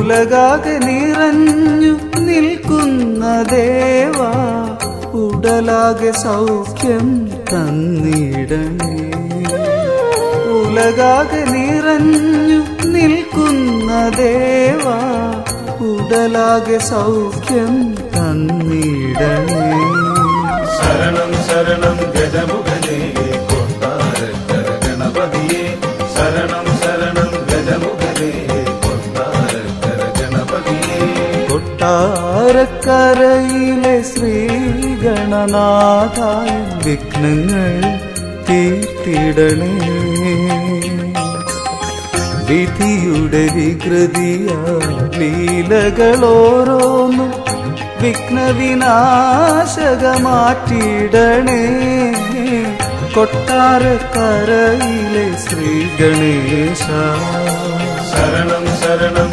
ഉലകാകെ നിറഞ്ഞു നിൽക്കുന്ന ദേവാ, ഉടലാകെ സൗഖ്യം തന്നിടണേ. ഉലകാകെ നിറഞ്ഞു നിൽക്കുന്ന ദേവാ, ഉടലാകെ സൗഖ്യം തന്നിടണേ. ശരണം ശരണം ഗജമുഖനേ കൊട്ടാരക്കര ഗണപതിയേ, ശരണം ശരണം ഗജമുഖനേ കൊട്ടാരക്കര ഗണപതിയേ. കൊട്ടാരക്കരയിലെ ശ്രീഗണനാഥായ വിഘ്നങ്ങൾ തീർത്തിടണേ. വിധിയുടെ വികൃതിയ ലീലകളോരോന്നും വിഘ്നവിനാശകമാറ്റിടണേ. കൊട്ടാരക്കരയിലെ ശ്രീ ഗണേശ. ശരണം ശരണം